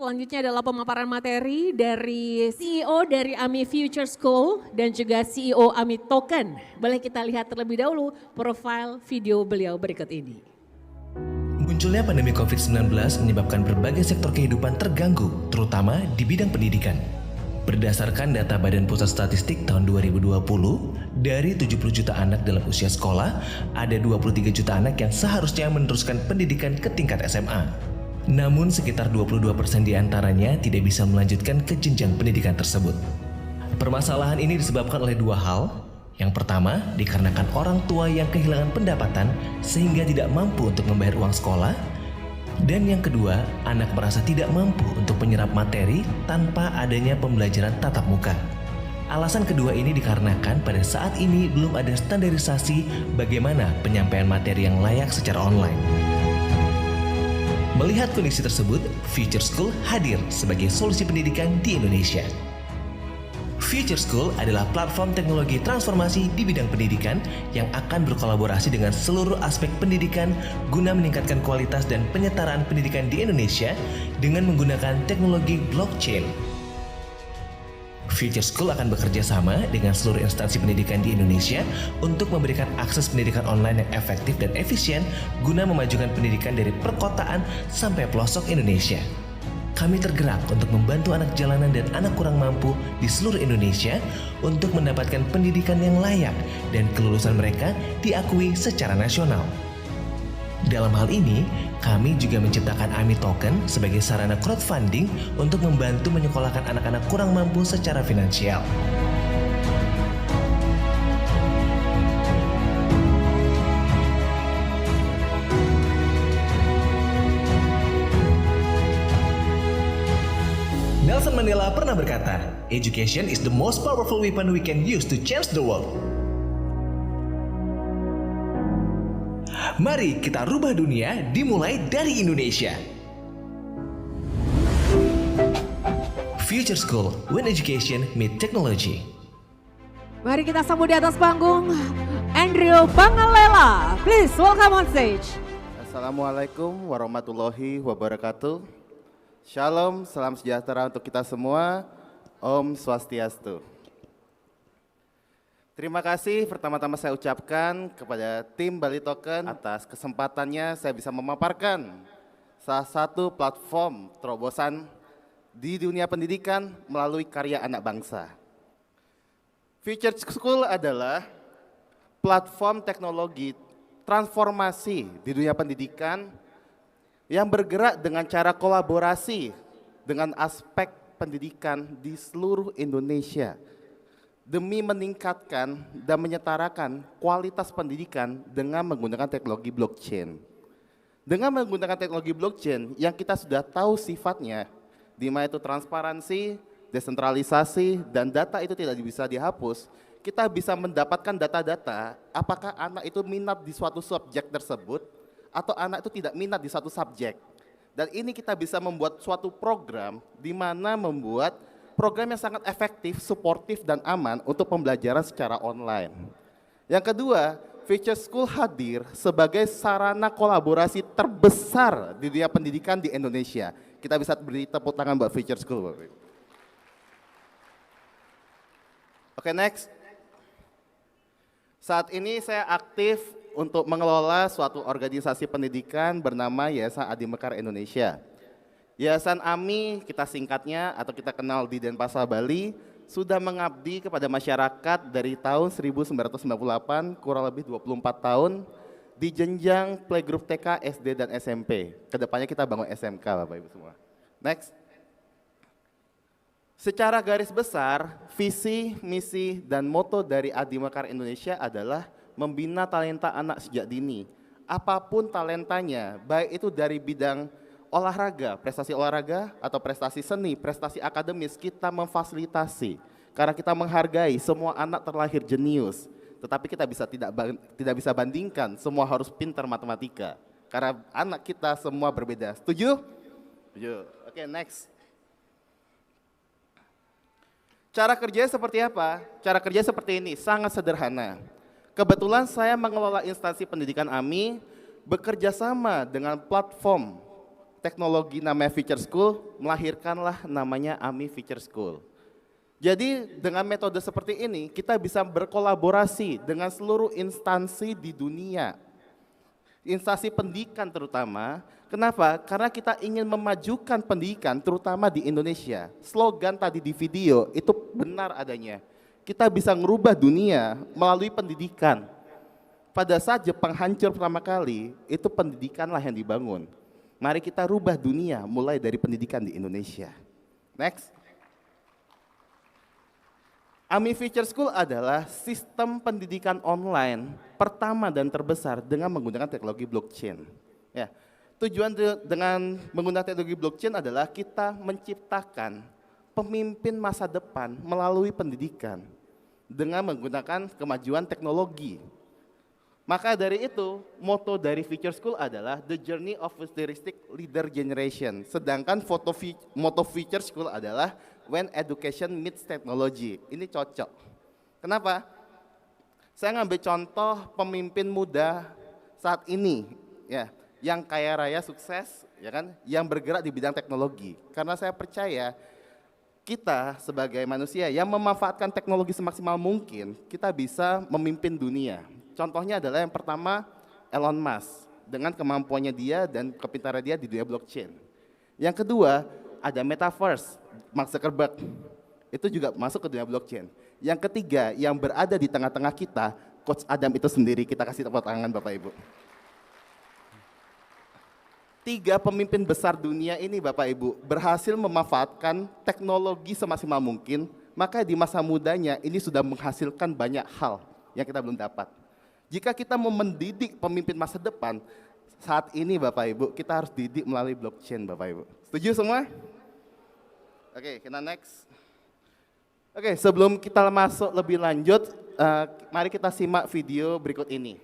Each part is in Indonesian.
Selanjutnya adalah pemaparan materi dari CEO dari AMI Future School dan juga CEO AMI Token. Boleh kita lihat terlebih dahulu profil video beliau berikut ini. Munculnya pandemi COVID-19 menyebabkan berbagai sektor kehidupan terganggu, terutama di bidang pendidikan. Berdasarkan data Badan Pusat Statistik tahun 2020, dari 70 juta anak dalam usia sekolah, ada 23 juta anak yang seharusnya meneruskan pendidikan ke tingkat SMA. Namun sekitar 22% diantaranya tidak bisa melanjutkan ke jenjang pendidikan tersebut. Permasalahan ini disebabkan oleh dua hal. Yang pertama, dikarenakan orang tua yang kehilangan pendapatan sehingga tidak mampu untuk membayar uang sekolah. Dan yang kedua, anak merasa tidak mampu untuk menyerap materi tanpa adanya pembelajaran tatap muka. Alasan kedua ini dikarenakan pada saat ini belum ada standarisasi bagaimana penyampaian materi yang layak secara online. Melihat kondisi tersebut, Future School hadir sebagai solusi pendidikan di Indonesia. Future School adalah platform teknologi transformasi di bidang pendidikan yang akan berkolaborasi dengan seluruh aspek pendidikan guna meningkatkan kualitas dan penyetaraan pendidikan di Indonesia dengan menggunakan teknologi blockchain. Future School akan bekerja sama dengan seluruh instansi pendidikan di Indonesia untuk memberikan akses pendidikan online yang efektif dan efisien guna memajukan pendidikan dari perkotaan sampai pelosok Indonesia. Kami tergerak untuk membantu anak jalanan dan anak kurang mampu di seluruh Indonesia untuk mendapatkan pendidikan yang layak dan kelulusan mereka diakui secara nasional. Dalam hal ini, kami juga menciptakan AMI Token sebagai sarana crowdfunding untuk membantu menyekolahkan anak-anak kurang mampu secara finansial. Nelson Mandela pernah berkata, "Education is the most powerful weapon we can use to change the world." Mari kita rubah dunia dimulai dari Indonesia. Future School, when education meet technology. Mari kita sambut di atas panggung Andrew Pangalela. Please welcome on stage. Assalamualaikum warahmatullahi wabarakatuh. Shalom, salam sejahtera untuk kita semua. Om Swastiastu. Terima kasih pertama-tama saya ucapkan kepada tim Bali Token atas kesempatannya saya bisa memaparkan salah satu platform terobosan di dunia pendidikan melalui karya anak bangsa. Future School adalah platform teknologi transformasi di dunia pendidikan yang bergerak dengan cara kolaborasi dengan aspek pendidikan di seluruh Indonesia demi meningkatkan dan menyetarakan kualitas pendidikan dengan menggunakan teknologi blockchain. Dengan menggunakan teknologi blockchain yang kita sudah tahu sifatnya, di mana itu transparansi, desentralisasi, dan data itu tidak bisa dihapus, kita bisa mendapatkan data-data apakah anak itu minat di suatu subjek tersebut atau anak itu tidak minat di satu subjek. Dan ini kita bisa membuat suatu program di mana membuat program yang sangat efektif, suportif, dan aman untuk pembelajaran secara online. Yang kedua, Future School hadir sebagai sarana kolaborasi terbesar di dunia pendidikan di Indonesia. Kita bisa beri tepuk tangan buat Future School. Oke, next. Saat ini saya aktif untuk mengelola suatu organisasi pendidikan bernama Yayasan Adi Mekar Indonesia. Yayasan AMI, kita singkatnya atau kita kenal di Denpasar, Bali, sudah mengabdi kepada masyarakat dari tahun 1998, kurang lebih 24 tahun, di jenjang playgroup TK, SD, dan SMP. Kedepannya kita bangun SMK, Bapak Ibu semua. Next. Secara garis besar, visi, misi, dan moto dari Adi Mekar Indonesia adalah membina talenta anak sejak dini. Apapun talentanya, baik itu dari bidang olahraga, prestasi olahraga atau prestasi seni, prestasi akademis, kita memfasilitasi. Karena kita menghargai semua anak terlahir jenius. Tetapi kita tidak bisa bandingkan semua harus pintar matematika. Karena anak kita semua berbeda. Setuju? Setuju. Oke, next. Cara kerjanya seperti apa? Cara kerja seperti ini, sangat sederhana. Kebetulan saya mengelola instansi pendidikan AMI, bekerja sama dengan platform teknologi namanya Future School, melahirkanlah namanya AMI Future School. Jadi dengan metode seperti ini, kita bisa berkolaborasi dengan seluruh instansi di dunia. Instansi pendidikan terutama. Kenapa? Karena kita ingin memajukan pendidikan terutama di Indonesia. Slogan tadi di video itu benar adanya. Kita bisa merubah dunia melalui pendidikan. Pada saat Jepang hancur pertama kali, itu pendidikanlah yang dibangun. Mari kita rubah dunia mulai dari pendidikan di Indonesia. Next. AMI Future School adalah sistem pendidikan online pertama dan terbesar dengan menggunakan teknologi blockchain. Ya, tujuan dengan menggunakan teknologi blockchain adalah kita menciptakan pemimpin masa depan melalui pendidikan dengan menggunakan kemajuan teknologi. Maka dari itu, moto dari Future School adalah The Journey of Futuristic Leader Generation. Sedangkan moto Future School adalah When Education Meets Technology. Ini cocok. Kenapa? Saya ngambil contoh pemimpin muda saat ini, ya, yang kaya raya, sukses, ya kan, yang bergerak di bidang teknologi. Karena saya percaya kita sebagai manusia yang memanfaatkan teknologi semaksimal mungkin, kita bisa memimpin dunia. Contohnya adalah yang pertama Elon Musk dengan kemampuannya dia dan kepintaran dia di dunia blockchain. Yang kedua ada Metaverse, Mark Zuckerberg, itu juga masuk ke dunia blockchain. Yang ketiga yang berada di tengah-tengah kita, Coach Adam itu sendiri, kita kasih tepuk tangan Bapak Ibu. 3 pemimpin besar dunia ini Bapak Ibu berhasil memanfaatkan teknologi semaksimal mungkin, maka di masa mudanya ini sudah menghasilkan banyak hal yang kita belum dapat. Jika kita mau mendidik pemimpin masa depan, saat ini Bapak Ibu, kita harus didik melalui blockchain Bapak Ibu. Setuju semua? Oke, kita next. Oke, sebelum kita masuk lebih lanjut, mari kita simak video berikut ini.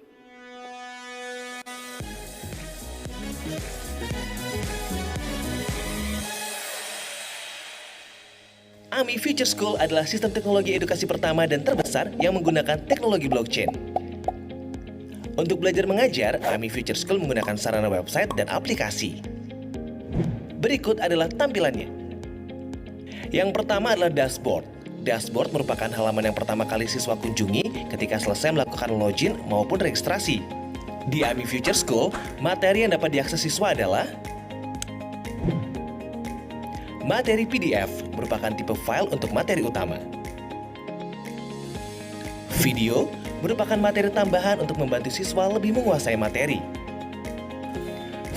AMI Future School adalah sistem teknologi edukasi pertama dan terbesar yang menggunakan teknologi blockchain. Untuk belajar mengajar, AMI Future School menggunakan sarana website dan aplikasi. Berikut adalah tampilannya. Yang pertama adalah dashboard. Dashboard merupakan halaman yang pertama kali siswa kunjungi ketika selesai melakukan login maupun registrasi. Di AMI Future School, materi yang dapat diakses siswa adalah materi PDF, merupakan tipe file untuk materi utama. Video merupakan materi tambahan untuk membantu siswa lebih menguasai materi.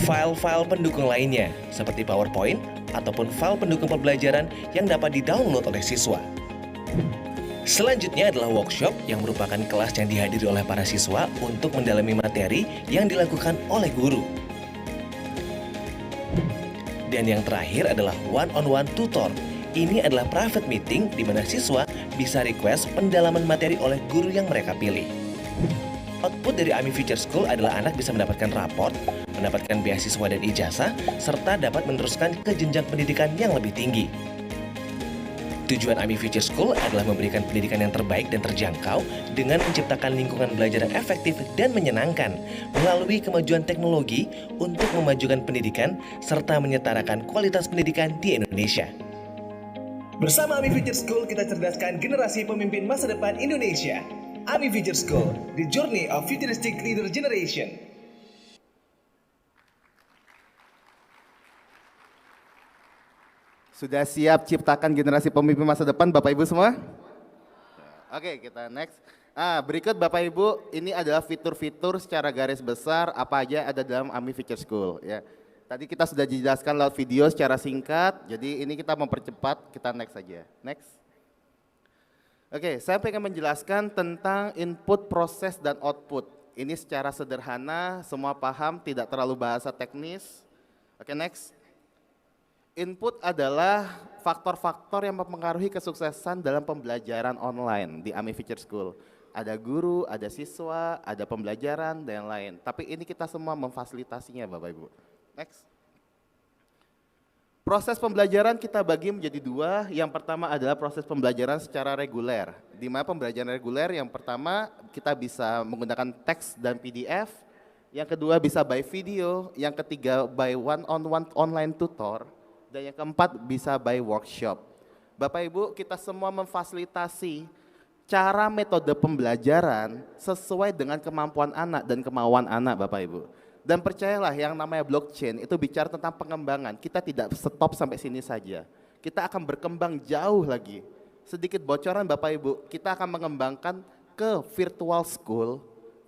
File-file pendukung lainnya, seperti PowerPoint ataupun file pendukung pembelajaran yang dapat di-download oleh siswa. Selanjutnya adalah workshop yang merupakan kelas yang dihadiri oleh para siswa untuk mendalami materi yang dilakukan oleh guru. Dan yang terakhir adalah one-on-one tutor. Ini adalah private meeting di mana siswa bisa request pendalaman materi oleh guru yang mereka pilih. Output dari AMI Future School adalah anak bisa mendapatkan raport, mendapatkan beasiswa dan ijazah, serta dapat meneruskan ke jenjang pendidikan yang lebih tinggi. Tujuan AMI Future School adalah memberikan pendidikan yang terbaik dan terjangkau dengan menciptakan lingkungan belajar yang efektif dan menyenangkan melalui kemajuan teknologi untuk memajukan pendidikan serta menyetarakan kualitas pendidikan di Indonesia. Bersama AMI Future School, kita cerdaskan generasi pemimpin masa depan Indonesia. AMI Future School, The Journey of Futuristic Leader Generation. Sudah siap ciptakan generasi pemimpin masa depan Bapak Ibu semua? Oke, kita next. Berikut Bapak Ibu, ini adalah fitur-fitur secara garis besar apa aja ada dalam AMI Future School. Ya. Tadi kita sudah dijelaskan lewat video secara singkat, jadi ini kita mempercepat, kita next saja. Next. Oke, saya pengen menjelaskan tentang input, proses, dan output. Ini secara sederhana, semua paham, tidak terlalu bahasa teknis. Oke, next. Input adalah faktor-faktor yang mempengaruhi kesuksesan dalam pembelajaran online di AMI Future School. Ada guru, ada siswa, ada pembelajaran, dan lain. Tapi ini kita semua memfasilitasinya Bapak Ibu. Next. Proses pembelajaran kita bagi menjadi 2. Yang pertama adalah proses pembelajaran secara reguler. Di mana pembelajaran reguler yang pertama kita bisa menggunakan teks dan PDF. yang kedua bisa by video, yang ketiga by one-on-one online tutor, dan yang keempat bisa by workshop. Bapak Ibu, kita semua memfasilitasi cara metode pembelajaran sesuai dengan kemampuan anak dan kemauan anak Bapak Ibu. Dan percayalah yang namanya blockchain itu bicara tentang pengembangan, kita tidak stop sampai sini saja. Kita akan berkembang jauh lagi. Sedikit bocoran Bapak Ibu, kita akan mengembangkan ke virtual school,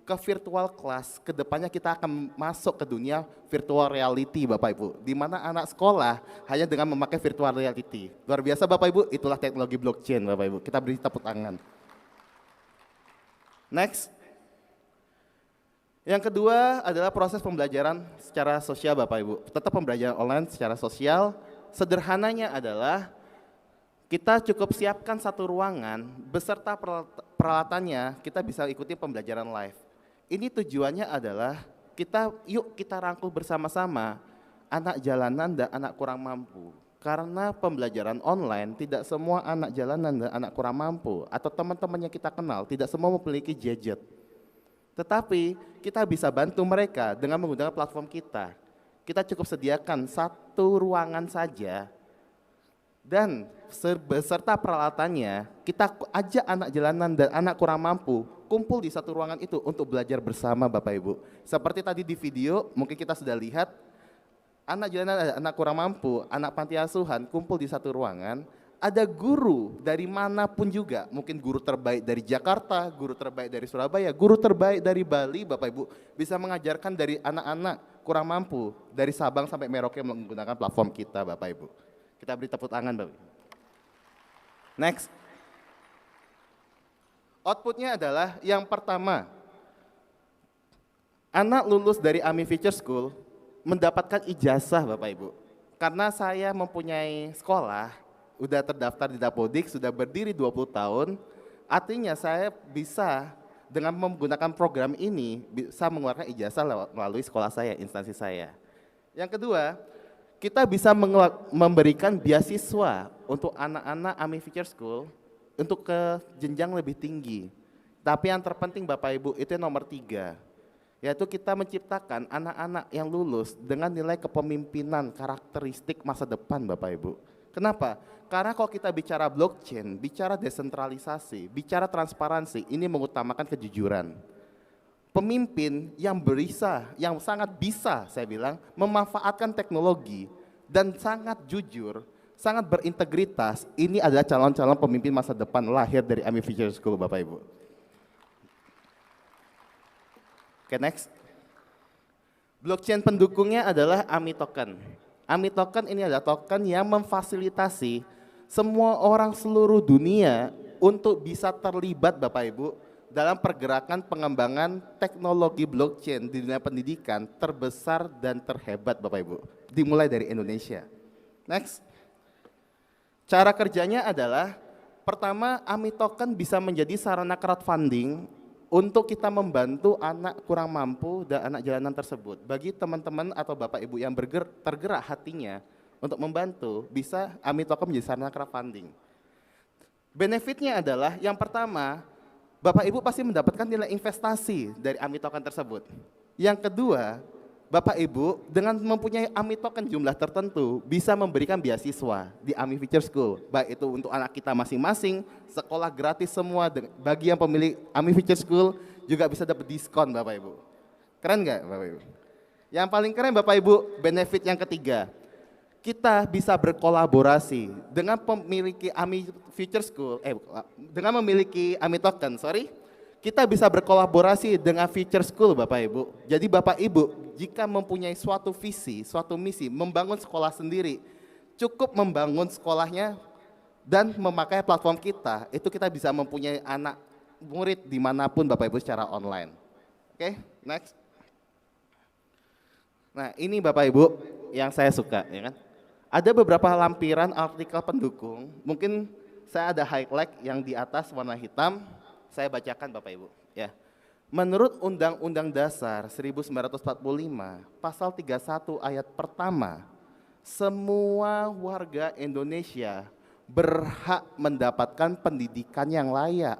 ke virtual class, kedepannya kita akan masuk ke dunia virtual reality Bapak Ibu, di mana anak sekolah hanya dengan memakai virtual reality. Luar biasa Bapak Ibu, itulah teknologi blockchain Bapak Ibu, kita beri tepuk tangan. Next. Yang kedua adalah proses pembelajaran secara sosial Bapak Ibu, tetap pembelajaran online secara sosial. Sederhananya adalah kita cukup siapkan satu ruangan beserta peralatannya, kita bisa ikuti pembelajaran live. Ini tujuannya adalah yuk kita rangkul bersama-sama anak jalanan dan anak kurang mampu. Karena pembelajaran online tidak semua anak jalanan dan anak kurang mampu atau teman-teman yang kita kenal tidak semua memiliki gadget. Tetapi kita bisa bantu mereka dengan menggunakan platform kita. Kita cukup sediakan satu ruangan saja dan beserta peralatannya kita ajak anak jalanan dan anak kurang mampu kumpul di satu ruangan itu untuk belajar bersama Bapak Ibu. Seperti tadi di video mungkin kita sudah lihat anak jalanan, anak kurang mampu, anak panti asuhan kumpul di satu ruangan. Ada guru dari manapun juga, mungkin guru terbaik dari Jakarta, guru terbaik dari Surabaya, guru terbaik dari Bali, Bapak Ibu bisa mengajarkan dari anak-anak kurang mampu dari Sabang sampai Merauke menggunakan platform kita Bapak Ibu. Kita beri tepuk tangan Bapak Ibu. Next. Outputnya adalah yang pertama, anak lulus dari AMI Future School mendapatkan ijazah Bapak Ibu. Karena saya mempunyai sekolah, udah terdaftar di Dapodik, sudah berdiri 20 tahun, artinya saya bisa dengan menggunakan program ini bisa mengeluarkan ijazah melalui sekolah saya, instansi saya. Yang kedua, kita bisa memberikan beasiswa untuk anak-anak AMI Future School untuk ke jenjang lebih tinggi. Tapi yang terpenting Bapak Ibu itu yang nomor 3, yaitu kita menciptakan anak-anak yang lulus dengan nilai kepemimpinan karakteristik masa depan Bapak Ibu. Kenapa? Karena kalau kita bicara blockchain, bicara desentralisasi, bicara transparansi, ini mengutamakan kejujuran. Pemimpin yang sangat bisa saya bilang, memanfaatkan teknologi dan sangat jujur, sangat berintegritas, ini adalah calon-calon pemimpin masa depan lahir dari AMI Future School Bapak Ibu. Oke, next. Blockchain pendukungnya adalah AMI Token. AMI Token ini adalah token yang memfasilitasi semua orang seluruh dunia untuk bisa terlibat Bapak Ibu dalam pergerakan pengembangan teknologi blockchain di dunia pendidikan terbesar dan terhebat Bapak Ibu, dimulai dari Indonesia. Next. Cara kerjanya adalah, pertama AMI Token bisa menjadi sarana crowdfunding untuk kita membantu anak kurang mampu dan anak jalanan tersebut. Bagi teman-teman atau Bapak Ibu yang tergerak hatinya untuk membantu, bisa AMI Token menjadi sarana crowdfunding. Benefitnya adalah yang pertama, Bapak Ibu pasti mendapatkan nilai investasi dari AMI Token tersebut. Yang kedua, Bapak Ibu dengan mempunyai AMI Token jumlah tertentu bisa memberikan beasiswa di AMI Future School. Baik itu untuk anak kita masing-masing, sekolah gratis semua, bagi yang pemilik AMI Future School juga bisa dapat diskon Bapak Ibu. Keren nggak Bapak Ibu? Yang paling keren Bapak Ibu, benefit yang ketiga. Kita bisa berkolaborasi dengan memiliki AMI Future School, dengan memiliki AMI Token, kita bisa berkolaborasi dengan Future School Bapak Ibu. Jadi Bapak Ibu jika mempunyai suatu visi, suatu misi, membangun sekolah sendiri, cukup membangun sekolahnya dan memakai platform kita, itu kita bisa mempunyai anak murid dimanapun Bapak Ibu secara online. Oke, next. Nah ini Bapak Ibu yang saya suka, ya kan? Ada beberapa lampiran artikel pendukung, mungkin saya ada highlight yang di atas warna hitam, saya bacakan Bapak Ibu. Ya. Menurut Undang-Undang Dasar 1945, pasal 31 ayat pertama, semua warga Indonesia berhak mendapatkan pendidikan yang layak.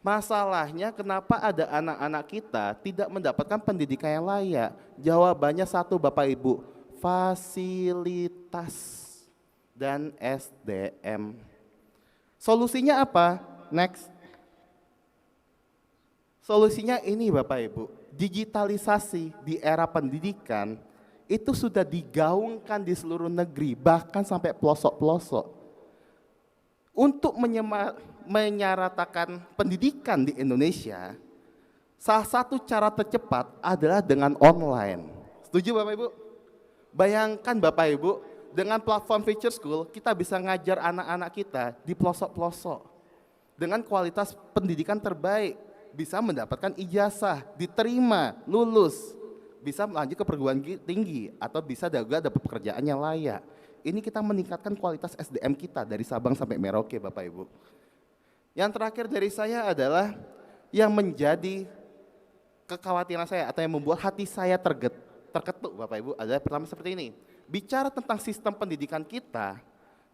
Masalahnya kenapa ada anak-anak kita tidak mendapatkan pendidikan yang layak? Jawabannya satu Bapak Ibu, fasilitas dan SDM. Solusinya apa? Next. Solusinya ini Bapak Ibu, digitalisasi di era pendidikan itu sudah digaungkan di seluruh negeri, bahkan sampai pelosok-pelosok. Untuk menyaratakan pendidikan di Indonesia, salah satu cara tercepat adalah dengan online. Setuju Bapak Ibu? Bayangkan Bapak Ibu, dengan platform Future School, kita bisa ngajar anak-anak kita di pelosok-pelosok. Dengan kualitas pendidikan terbaik, bisa mendapatkan ijazah, diterima, lulus, bisa melanjut ke perguruan tinggi, atau bisa juga dapat pekerjaan yang layak. Ini kita meningkatkan kualitas SDM kita dari Sabang sampai Merauke Bapak Ibu. Yang terakhir dari saya adalah yang menjadi kekhawatiran saya atau yang membuat hati saya terketuk Bapak Ibu adalah pertama seperti ini. Bicara tentang sistem pendidikan kita,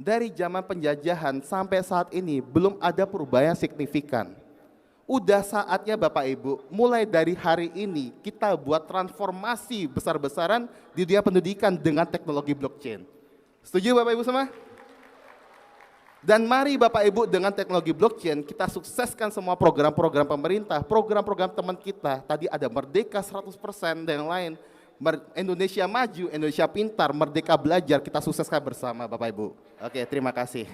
dari zaman penjajahan sampai saat ini belum ada perubahan signifikan. Udah saatnya Bapak Ibu, mulai dari hari ini kita buat transformasi besar-besaran di dunia pendidikan dengan teknologi blockchain. Setuju Bapak Ibu semua? Dan mari Bapak Ibu dengan teknologi blockchain kita sukseskan semua program-program pemerintah, program-program teman kita. Tadi ada Merdeka 100% dan yang lain. Indonesia Maju, Indonesia Pintar, Merdeka Belajar, kita sukseskan bersama Bapak Ibu. Oke, terima kasih.